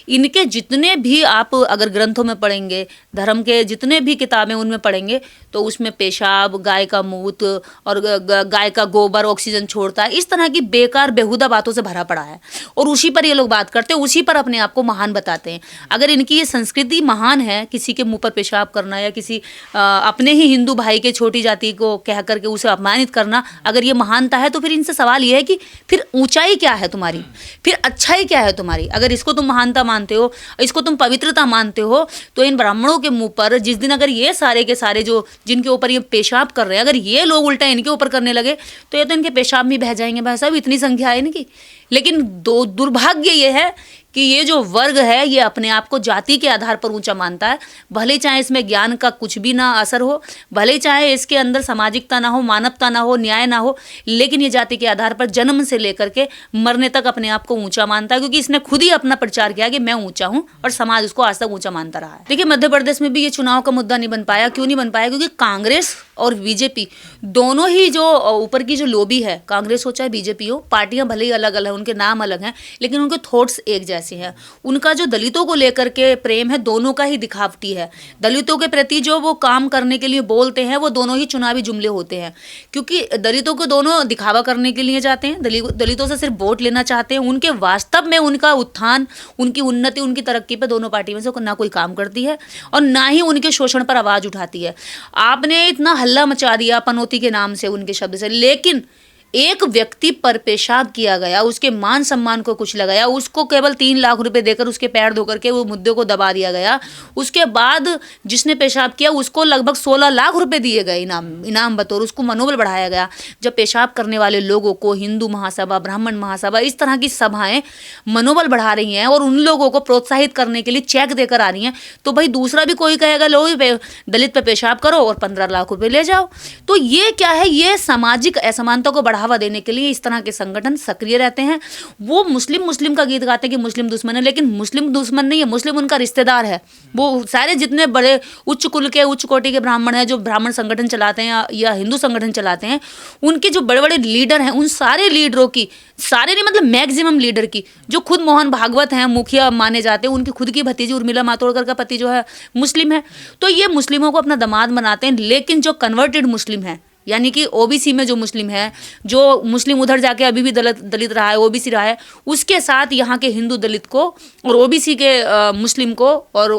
इनके जितने भी आप अगर ग्रंथों में पढ़ेंगे, धर्म के जितने भी किताबें उनमें पढ़ेंगे, तो उसमें पेशाब, गाय का मूत और गाय का गोबर ऑक्सीजन छोड़ता है, इस तरह की बेकार बेहुदा बातों से भरा पड़ा है। और उसी पर ये लोग बात करते हैं, उसी पर अपने आप को महान बताते हैं। अगर इनकी ये संस्कृति महान है, किसी के मुंह पर पेशाब करना या किसी अपने ही हिंदू भाई के छोटी जाति को कह करके उसे अपमानित करना, अगर ये महानता है, तो फिर इनसे सवाल ये है कि फिर ऊंचाई क्या है तुम्हारी, फिर अच्छाई क्या है तुम्हारी? अगर इसको तुम महानता मानते हो, इसको तुम पवित्रता मानते हो, तो इन ब्राह्मणों के मुंह पर जिस दिन अगर ये सारे के सारे जो जिनके ऊपर ये पेशाब कर रहे हैं, अगर ये लोग उल्टा इनके ऊपर करने लगे, तो ये तो इनके पेशाब में बह जाएंगे। भाई साहब, इतनी संख्या है इनकी। लेकिन दुर्भाग्य ये है कि ये जो वर्ग है, ये अपने आप को जाति के आधार पर ऊंचा मानता है। भले चाहे इसमें ज्ञान का कुछ भी ना असर हो, भले चाहे इसके अंदर सामाजिकता ना हो, मानवता ना हो, न्याय ना हो, लेकिन ये जाति के आधार पर जन्म से लेकर के मरने तक अपने आप को ऊंचा मानता है, क्योंकि इसने खुद ही अपना प्रचार किया कि मैं ऊंचा हूं, और समाज उसको आज तक ऊंचा मानता रहा है। देखिए, मध्य प्रदेश में भी ये चुनाव का मुद्दा नहीं बन पाया। क्यों नहीं बन पाया? क्योंकि कांग्रेस और बीजेपी दोनों ही जो ऊपर की जो लॉबी है, कांग्रेस हो चाहे बीजेपी हो, पार्टियां भले ही अलग अलग, उनके नाम अलग हैं, लेकिन उनके थॉट्स एक जैसे हैं। उनका जो दलितों को लेकर के प्रेम है, दोनों का ही दिखावटी है। दलितों के प्रति जो वो काम करने के लिए बोलते हैं, वो दोनों ही चुनावी जुमले होते हैं, क्योंकि दलितों को दोनों दिखावा करने के लिए जाते हैं, दलितों से सिर्फ वोट लेना चाहते हैं। उनके वास्तव में उनका उत्थान, उनकी उन्नति, उनकी तरक्की पर दोनों पार्टी में से ना कोई काम करती है और ना ही उनके शोषण पर आवाज उठाती है। आपने इतना हल्ला मचा दिया पनौती के नाम से, उनके शब्द से, लेकिन एक व्यक्ति पर पेशाब किया गया, उसके मान सम्मान को कुछ लगाया, उसको केवल 3 लाख रुपए देकर उसके पैर धो करके वो मुद्दे को दबा दिया गया। उसके बाद जिसने पेशाब किया उसको लगभग 16 लाख रुपए दिए गए इनाम बतौर, उसको मनोबल बढ़ाया गया। जब पेशाब करने वाले लोगों को हिंदू महासभा, ब्राह्मण महासभा, इस तरह की सभाएं मनोबल बढ़ा रही हैं और उन लोगों को प्रोत्साहित करने के लिए चेक देकर आ रही हैं, तो भाई दूसरा भी कोई कहेगा लो दलित पे पेशाब करो और 15 लाख रुपए ले जाओ। तो ये क्या है? ये सामाजिक असमानता को बढ़ावा देने के लिए इस तरह के संगठन सक्रिय रहते हैं। वो मुस्लिम का गीत गाते हैं कि मुस्लिम दुश्मन है, लेकिन मुस्लिम दुश्मन नहीं है, मुस्लिम उनका रिश्तेदार है। वो सारे जितने बड़े उच्च कुल के, उच्च कोटि के ब्राह्मण हैं, जो ब्राह्मण संगठन चलाते हैं या हिंदू संगठन चलाते हैं, उनके जो बड़े बड़े लीडर हैं, उन सारे लीडरों की, सारे नहीं मतलब मैक्सिमम लीडर की, जो खुद मोहन भागवत हैं, मुखिया माने जाते हैं, उनकी खुद की भतीजी उर्मिला मातोड़कर का पति जो है मुस्लिम है। तो ये मुस्लिमों को अपना दामाद बनाते हैं, लेकिन जो कन्वर्टेड मुस्लिम है, यानी कि ओबीसी में जो मुस्लिम है, जो मुस्लिम उधर जाके अभी भी दलित रहा है, ओबीसी रहा है, उसके साथ यहाँ के हिंदू दलित को और ओबीसी के मुस्लिम को और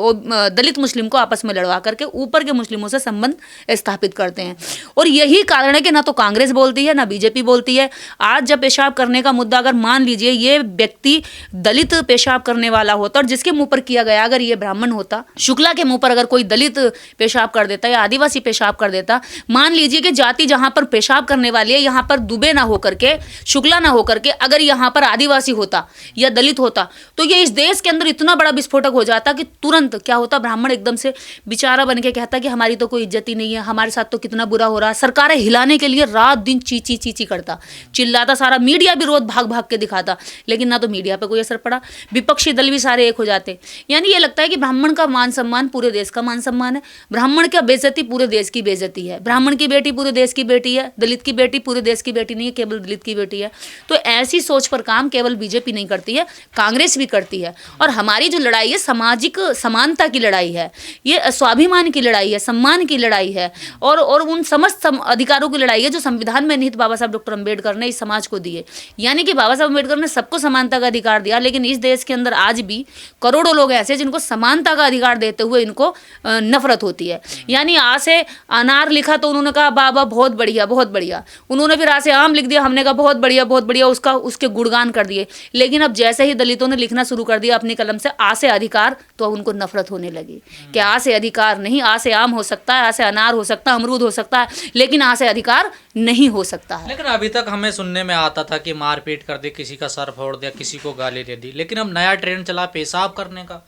दलित मुस्लिम को आपस में लड़वा करके ऊपर के मुस्लिमों से संबंध स्थापित करते हैं। और यही कारण है कि ना तो कांग्रेस बोलती है, ना बीजेपी बोलती है। आज जब पेशाब करने का मुद्दा, अगर मान लीजिए ये व्यक्ति दलित पेशाब करने वाला होता और जिसके मुंह पर किया गया, अगर ये ब्राह्मण होता, शुक्ला के मुंह पर अगर कोई दलित पेशाब कर देता या आदिवासी पेशाब कर देता, मान लीजिए कि जाति जहां पर पेशाब करने वाली है, यहां पर दुबे ना होकर के, शुक्ला ना होकर के, अगर यहां पर आदिवासी होता या दलित होता, तो ये इस देश के अंदर इतना बड़ा विस्फोटक हो जाता कि तुरंत क्या होता, ब्राह्मण एकदम से बेचारा बन के कहता कि हमारी तो कोई इज्जत ही नहीं है, हमारे साथ तो कितना बुरा हो रहा है। सरकारें हिलाने के लिए रात दिन चीची चीची करता, चिल्लाता, सारा मीडिया भी रोज भाग भाग के दिखाता, लेकिन ना तो मीडिया पे कोई असर पड़ा, विपक्षी दल भी सारे एक हो जाते। यानी ये लगता है कि ब्राह्मण का मान सम्मान पूरे देश का मान सम्मान है, ब्राह्मण का बेइज्जती पूरे देश की बेइज्जती है, ब्राह्मण की बेटी पूरे देश की बेटी है, दलित की बेटी पूरे देश की बेटी नहीं है, केवल दलित की बेटी है। तो ऐसी सोच पर काम केवल बीजेपी नहीं करती है, कांग्रेस भी करती है। और हमारी जो लड़ाई है सामाजिक समानता की लड़ाई है, ये स्वाभिमान की लड़ाई है, सम्मान की लड़ाई है, और उन समस्त अधिकारों की लड़ाई है जो संविधान में निहित बाबा साहब डॉक्टर अम्बेडकर ने इस समाज को दिए। यानी कि बाबा साहब अम्बेडकर ने सबको समानता का अधिकार दिया, लेकिन इस देश के अंदर आज भी करोड़ों लोग ऐसे जिनको समानता का अधिकार देते हुए इनको नफरत होती है। यानी आ से अनार लिखा तो उन्होंने कहा बाबा बहुत बढ़िया बहुत बढ़िया, उन्होंने फिर आ से आम लिख दिया, हमने कहा बहुत बढ़िया, उसके गुणगान कर दिए। लेकिन अब जैसे ही दलितों ने लिखना शुरू कर दिया अपनी कलम से आ से अधिकार, तो उनको नफरत होने लगी कि आ से अधिकार नहीं, आ से आम हो सकता है, आ से अनार हो सकता है, अमरूद हो सकता है, लेकिन आ से अधिकार नहीं हो सकता है। लेकिन अभी तक हमें सुनने में आता था कि मारपीट कर दी, किसी का सर फोड़ दिया, किसी को गाली दे दी, लेकिन अब नया ट्रेंड चला पेशाब करने का।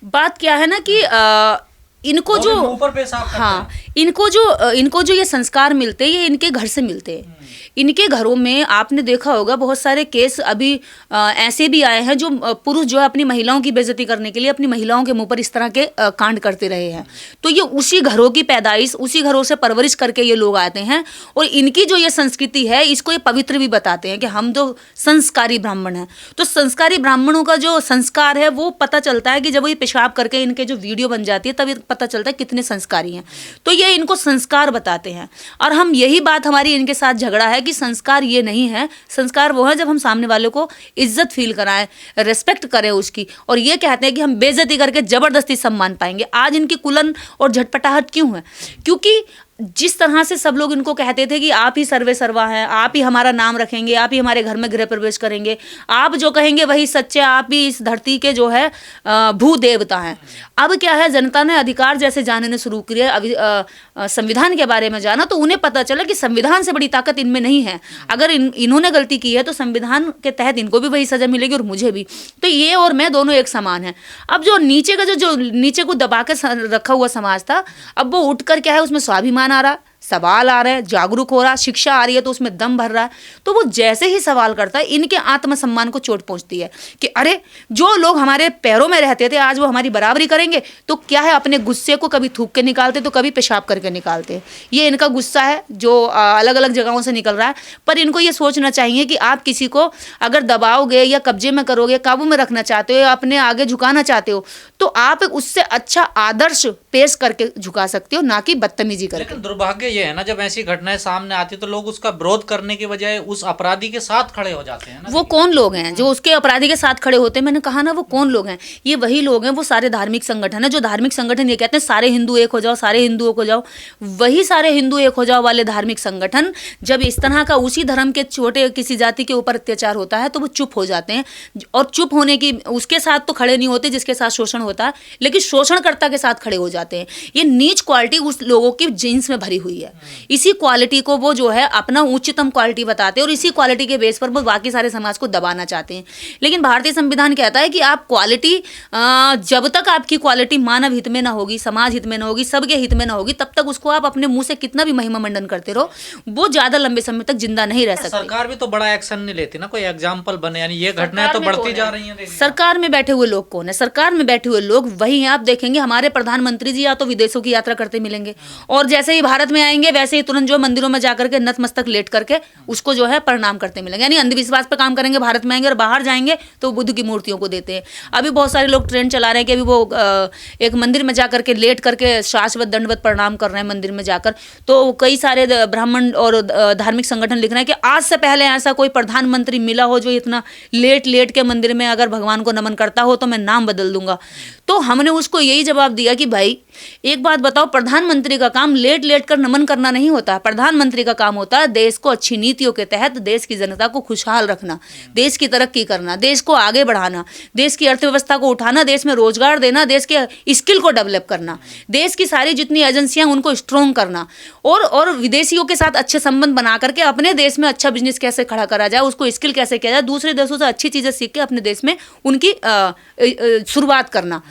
बात क्या है ना कि इनको जो ऊपर पेशाब करते हैं। हाँ, इनको जो ये संस्कार मिलते हैं, ये इनके घर से मिलते हैं। इनके घरों में आपने देखा होगा बहुत सारे केस अभी ऐसे भी आए हैं जो पुरुष जो है अपनी महिलाओं की बेइज्जती करने के लिए अपनी महिलाओं के मुंह पर इस तरह के कांड करते रहे हैं। तो ये उसी घरों की पैदाइश, उसी घरों से परवरिश करके ये लोग आते हैं और इनकी जो ये संस्कृति है इसको ये पवित्र भी बताते हैं कि हम तो संस्कारी ब्राह्मण हैं। तो संस्कारी ब्राह्मणों का जो संस्कार है वो पता चलता है कि जब ये पेशाब करके इनके जो वीडियो बन जाती है तब ये पता चलता है कितने संस्कारी हैं। तो ये इनको संस्कार बताते हैं और हम यही बात हमारी इनके साथ झगड़ा है कि संस्कार ये नहीं है। संस्कार वो है जब हम सामने वाले को इज्जत फील कराएं, रेस्पेक्ट करें उसकी, और ये कहते हैं कि हम बेइज्जती करके जबरदस्ती सम्मान पाएंगे। आज इनकी कुलन और झटपटाहट क्यों है? क्योंकि जिस तरह से सब लोग इनको कहते थे कि आप ही सर्वे सर्वा हैं, आप ही हमारा नाम रखेंगे, आप ही हमारे घर में गृह प्रवेश करेंगे, आप जो कहेंगे वही सच्चे, आप ही इस धरती के जो है भू देवता हैं। अब क्या है, जनता ने अधिकार जैसे जानने शुरू किए, अभी संविधान के बारे में जाना, तो उन्हें पता चला कि संविधान से बड़ी ताकत इनमें नहीं है। अगर इन्होंने गलती की है तो संविधान के तहत इनको भी वही सजा मिलेगी और मुझे भी। तो ये और मैं दोनों एक समान है। अब जो नीचे का जो नीचे को दबा के रखा हुआ समाज था, अब वो उठकर क्या है, उसमें स्वाभिमान आ रहा, सवाल आ रहे हैं, जागरूक हो रहा, शिक्षा आ रही है तो उसमें दम भर रहा है। तो वो जैसे ही सवाल करता है इनके आत्मसम्मान को चोट पहुंचती है कि अरे जो लोग हमारे पैरों में रहते थे आज वो हमारी बराबरी करेंगे। तो क्या है, अपने गुस्से को कभी थूक के निकालते तो कभी पेशाब करके निकालते। ये इनका गुस्सा है जो अलग अलग जगहों से निकल रहा है। पर इनको ये सोचना चाहिए कि आप किसी को अगर दबाओगे या कब्जे में करोगे, काबू में रखना चाहते हो या अपने आगे झुकाना चाहते हो, तो आप उससे अच्छा आदर्श पेश करके झुका सकते हो, ना कि बदतमीजी करके। लेकिन दुर्भाग्य ये है ना, जब ऐसी घटनाएं सामने आती तो लोग उसका विरोध करने की बजाय उस अपराधी के साथ खड़े हो जाते हैं ना। वो कौन लोग हैं जो उसके अपराधी के साथ खड़े होते हैं? मैंने कहा ना, वो कौन लोग हैं? ये वही लोग हैं, वो सारे धार्मिक संगठन है, जो धार्मिक संगठन ये कहते हैं सारे हिंदू एक हो जाओ, सारे हिंदुओं को जाओ। वही सारे हिंदू एक हो जाओ वाले धार्मिक संगठन जब इस तरह का उसी धर्म के छोटे किसी जाति के ऊपर अत्याचार होता है तो वो चुप हो जाते हैं। और चुप होने की, उसके साथ तो खड़े नहीं होते जिसके साथ शोषण होता है, लेकिन शोषणकर्ता के साथ खड़े हो जाते हैं। ये नीच क्वालिटी उस लोगों की जीन्स में भरी हुई है। इसी क्वालिटी को वो जो है अपना उच्चतम क्वालिटी बताते हैं और इसी क्वालिटी के बेस पर वो बाकी सारे समाज को दबाना चाहते हैं। लेकिन भारतीय संविधान कहता है कि आप क्वालिटी, जब तक आपकी क्वालिटी मानव हित में ना होगी, समाज हित में ना होगी, सबके हित में ना होगी, तब तक उसको आप अपने मुंह से कितना भी महिमा मंडन करते रहो, वो ज्यादा लंबे समय तक जिंदा नहीं रह सकती। सरकार भी तो बड़ा एक्शन नहीं लेती ना, कोई एग्जाम्पल बने, यानी ये घटनाएं तो बढ़ती जा रही हैं। सरकार में बैठे हुए लोग कौन है? सरकार में बैठे हुए लोग वही हैं। आप देखेंगे हमारे प्रधानमंत्री जी या तो विदेशों की यात्रा करते मिलेंगे और जैसे ही भारत में आएंगे वैसे ही तुरंत जो मंदिरों में जाकर के नतमस्तक लेट करके उसको जो है प्रणाम करते मिलेंगे। यानी अंधविश्वास पर काम करेंगे, भारत में आएंगे और बाहर जाएंगे तो बुद्ध की मूर्तियों को देते हैं। अभी बहुत सारे लोग ट्रेंड चला रहे हैं कि अभी वो एक मंदिर में जाकर के लेट करके शाश्वत दंडवत प्रणाम कर रहे हैं मंदिर में जाकर। तो कई सारे ब्राह्मण और धार्मिक संगठन लिख रहे हैं कि आज से पहले ऐसा कोई प्रधानमंत्री मिला हो जो इतना लेट लेट के मंदिर में अगर भगवान को नमन करता हो तो मैं नाम बदल दूंगा। तो हमने उसको यही जवाब दिया कि भाई एक बात बताओ, प्रधानमंत्री का काम लेट लेट कर नमन करना नहीं होता। प्रधानमंत्री का काम होता है देश को अच्छी नीतियों के तहत देश की जनता को खुशहाल रखना, देश की तरक्की करना, देश को आगे बढ़ाना, देश की अर्थव्यवस्था को उठाना, देश में रोजगार देना, देश के स्किल को डेवलप करना, देश की सारी जितनी एजेंसियां उनको स्ट्रॉन्ग करना और विदेशियों के साथ अच्छे संबंध बना करके अपने देश में अच्छा बिजनेस कैसे खड़ा करा जाए, उसको स्किल कैसे किया जाए, दूसरे देशों से अच्छी चीजें सीख के अपने देश में उनकी शुरुआत करना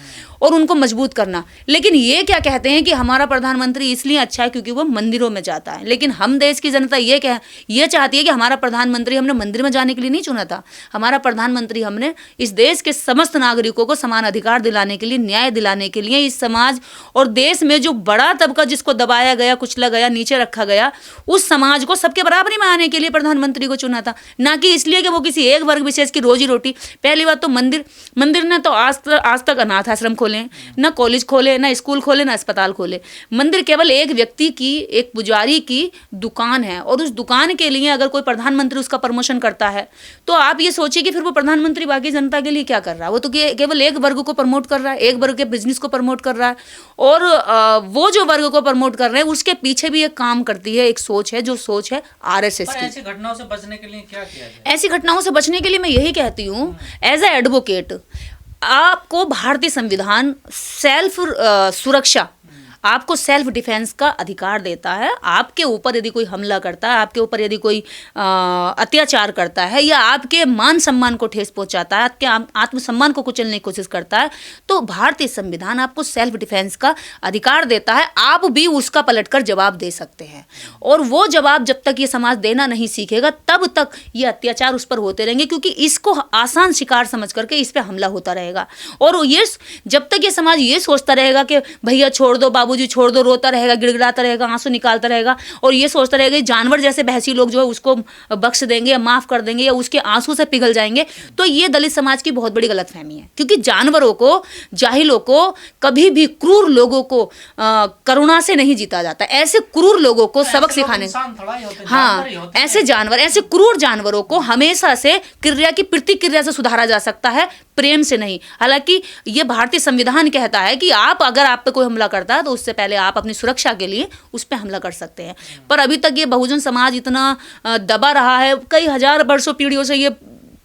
और उनको मजबूत करना। लेकिन ये क्या कहते हैं कि हमारा प्रधानमंत्री इसलिए अच्छा है क्योंकि वो मंदिरों में जाता है। लेकिन हम देश की जनता ये चाहती है कि हमारा प्रधानमंत्री हमने मंदिर में जाने के लिए नहीं चुना था। हमारा प्रधानमंत्री हमने इस देश के समस्त नागरिकों को समान अधिकार दिलाने के लिए, न्याय दिलाने के लिए, इस समाज और देश में जो बड़ा तबका जिसको दबाया गया, कुचला गया, नीचे रखा गया, उस समाज को सबके बराबरी में आने के लिए प्रधानमंत्री को चुना था, ना कि इसलिए कि वो किसी एक वर्ग विशेष की रोजी रोटी। पहली बात तो मंदिर ने तो आज तक अनाथ आश्रम खोले, ना कॉलेज खोले, ना स्कूल खोले, ना अस्पताल खोले। मंदिर केवल एक व्यक्ति की, एक पुजारी की दुकान है और उस दुकान के लिए अगर कोई प्रधानमंत्री उसका प्रमोशन करता है तो आप ये सोचिए कि फिर वो प्रधानमंत्री बाकी जनता के लिए क्या कर रहा है? वो तो केवल एक वर्ग को प्रमोट कर रहा है, एक वर्ग के बिजनेस को प्रमोट कर रहा है। और वो जो वर्ग को प्रमोट कर रहे हैं उसके पीछे भी एक काम करती है, एक सोच है, जो सोच है आरएसएस की। ऐसी घटनाओं से बचने के लिए क्या किया जाए? ऐसी घटनाओं से बचने के लिए मैं यही कहती हूँ, एज ए एडवोकेट आपको भारतीय संविधान सेल्फ सुरक्षा, आपको सेल्फ डिफेंस का अधिकार देता है। आपके ऊपर यदि कोई हमला करता है, आपके ऊपर यदि कोई अत्याचार करता है या आपके मान सम्मान को ठेस पहुंचाता है, आपके आत्मसम्मान को कुचलने की कोशिश करता है, तो भारतीय संविधान आपको सेल्फ डिफेंस का अधिकार देता है। आप भी उसका पलटकर जवाब दे सकते हैं, और वो जवाब जब तक ये समाज देना नहीं सीखेगा तब तक ये अत्याचार उस पर होते रहेंगे, क्योंकि इसको आसान शिकार समझ करके इस पर हमला होता रहेगा। और ये जब तक ये समाज ये सोचता रहेगा कि भैया छोड़ दो, बाबूजी छोड़ दो, रोता रहेगा, गिड़गिड़ाता रहेगा, आंसू निकालता रहेगा, और ये सोचता रहेगा जानवर जैसे बहसी लोग जो है उसको बख्श देंगे या माफ कर देंगे या उसके आंसू से पिघल जाएंगे, तो ये दलित समाज की बहुत बड़ी गलतफहमी है। क्योंकि जानवरों को, जाहिलों को, कभी भी क्रूर लोगों को करुणा से नहीं जीता जाता। ऐसे क्रूर लोगों को सबक सिखाने, हाँ, ऐसे जानवर, ऐसे क्रूर जानवरों को हमेशा से क्रिया की प्रतिक्रिया से सुधारा जा सकता है, प्रेम से नहीं। हालांकि ये भारतीय संविधान कहता है कि आप अगर आप पे कोई हमला करता है तो उससे पहले आप अपनी सुरक्षा के लिए उस पर हमला कर सकते हैं। पर अभी तक ये बहुजन समाज इतना दबा रहा है, कई हजार वर्षों पीढ़ियों से ये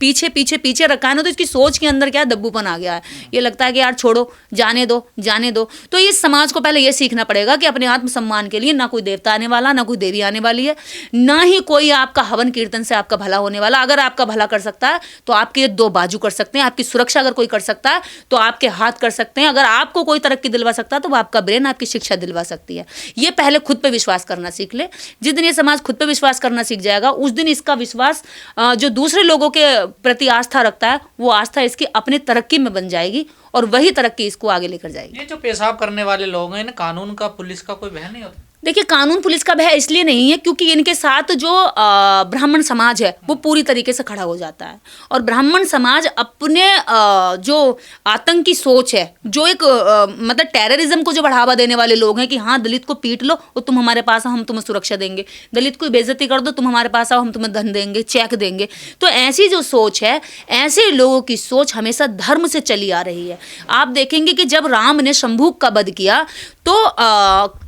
पीछे पीछे पीछे रखा है ना, तो इसकी सोच के अंदर क्या दब्बूपन आ गया है। ये लगता है कि यार छोड़ो, जाने दो, जाने दो। तो इस समाज को पहले ये सीखना पड़ेगा कि अपने आत्मसम्मान के लिए ना कोई देवता आने वाला, ना कोई देवी आने वाली है, ना ही कोई आपका हवन कीर्तन से आपका भला होने वाला। अगर आपका भला कर सकता है तो आपके दो बाजू कर सकते हैं, आपकी सुरक्षा अगर कोई कर सकता है तो आपके हाथ कर सकते हैं, अगर आपको कोई तरक्की दिलवा सकता है तो वो आपका ब्रेन, आपकी शिक्षा दिलवा सकती है। ये पहले खुद पे विश्वास करना सीख ले। जिस दिन ये समाज खुद पे विश्वास करना सीख जाएगा, उस दिन इसका विश्वास जो दूसरे लोगों के प्रति आस्था रखता है, वो आस्था इसकी अपनी तरक्की में बन जाएगी और वही तरक्की इसको आगे लेकर जाएगी। ये जो पेशाब करने वाले लोग हैं, इन्हें कानून का, पुलिस का कोई भय नहीं होता? देखिए, कानून पुलिस का भय इसलिए नहीं है क्योंकि इनके साथ जो ब्राह्मण समाज है वो पूरी तरीके से खड़ा हो जाता है। और ब्राह्मण समाज अपने जो आतंकी सोच है, जो एक मतलब टेररिज्म को जो बढ़ावा देने वाले लोग हैं कि हाँ दलित को पीट लो और तुम हमारे पास आओ, हम तुम्हें सुरक्षा देंगे, दलित को बेइज्जती कर दो, तुम हमारे पास आओ, हम तुम्हें धन देंगे, चेक देंगे। तो ऐसी जो सोच है, ऐसे लोगों की सोच हमेशा धर्म से चली आ रही है। आप देखेंगे कि जब राम ने शंभूक का वध किया तो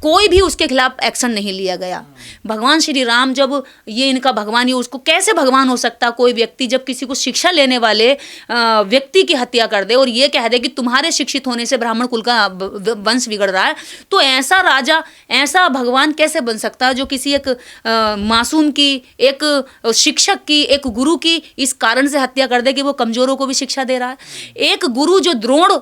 कोई भी उसके खिलाफ एक्शन नहीं लिया गया। भगवान श्री राम, जब ये इनका भगवान, ये उसको कैसे भगवान हो सकता कोई व्यक्ति जब किसी को शिक्षा लेने वाले व्यक्ति की हत्या कर दे और ये कह दे कि तुम्हारे शिक्षित होने से ब्राह्मण कुल का वंश बिगड़ रहा है। तो ऐसा राजा, ऐसा भगवान कैसे बन सकता है जो किसी एक मासूम की, एक शिक्षक की, एक गुरु की इस कारण से हत्या कर दे कि वो कमजोरों को भी शिक्षा दे रहा है। एक गुरु जो द्रोण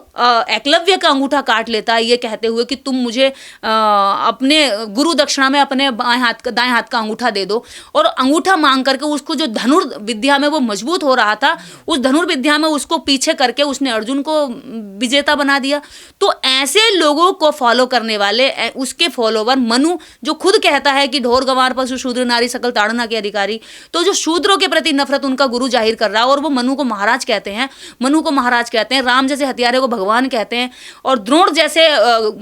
एकलव्य का अंगूठा काट लेता है ये कहते हुए कि तुम मुझे अपने गुरु दक्षिणा में अपने दाएं हाथ का अंगूठा दे दो, और अंगूठा मांग करके उसको जो धनुर्विद्या में वो मजबूत हो रहा था, उस धनुर्विद्या में उसको पीछे करके उसने अर्जुन को विजेता बना दिया। तो ऐसे लोगों को फॉलो करने वाले उसके फॉलोवर मनु, जो खुद कहता है कि ढोर गंवार पशु शूद्र नारी सकल ताड़ना के अधिकारी, तो जो शूद्रों के प्रति नफरत उनका गुरु जाहिर कर रहा है और वो मनु को महाराज कहते हैं, राम जैसे हथियारे को भगवान कहते हैं, और द्रोण जैसे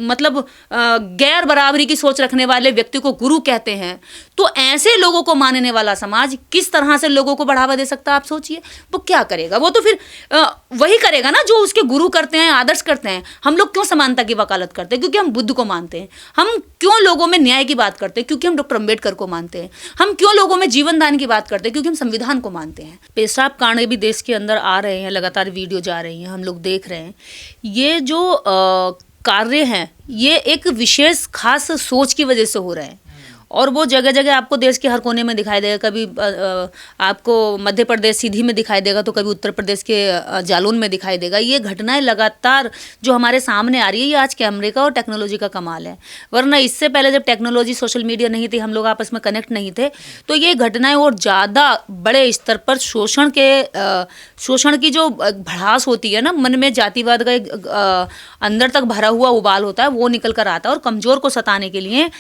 मतलब गैर बराबरी की सोच रखने वाले व्यक्ति को गुरु कहते हैं। तो ऐसे लोगों को मानने वाला समाज किस तरह से लोगों को बढ़ावा दे सकता है, आप सोचिए। वो क्या करेगा? वो तो फिर वही करेगा ना जो उसके गुरु करते हैं, आदर्श करते हैं। हम लोग क्यों समानता की वकालत करते हैं? क्योंकि हम बुद्ध को मानते हैं। हम क्यों लोगों में न्याय की बात करते हैं? क्योंकि हम डॉक्टर अम्बेडकर को मानते हैं। हम क्यों लोगों में जीवन दान की बात करते हैं? क्योंकि हम संविधान को मानते हैं। पेशाब कांड भी देश के अंदर आ रहे हैं, लगातार वीडियो जा रही हैं, हम लोग देख रहे हैं। ये जो कार्य हैं ये एक विशेष खास सोच की वजह से हो रहे हैं, और वो जगह जगह आपको देश के हर कोने में दिखाई देगा। कभी आपको मध्य प्रदेश सीधी में दिखाई देगा, तो कभी उत्तर प्रदेश के जालौन में दिखाई देगा। ये घटनाएं लगातार जो हमारे सामने आ रही है, ये आज कैमरे का और टेक्नोलॉजी का कमाल है। वरना इससे पहले जब टेक्नोलॉजी, सोशल मीडिया नहीं थी, हम लोग आपस में कनेक्ट नहीं थे, तो ये घटनाएं और ज़्यादा बड़े स्तर पर शोषण की जो भड़ास होती है ना, मन में जातिवाद का एक अंदर तक भरा हुआ उबाल होता है, वो निकल कर आता है। और कमज़ोर को सताने के लिए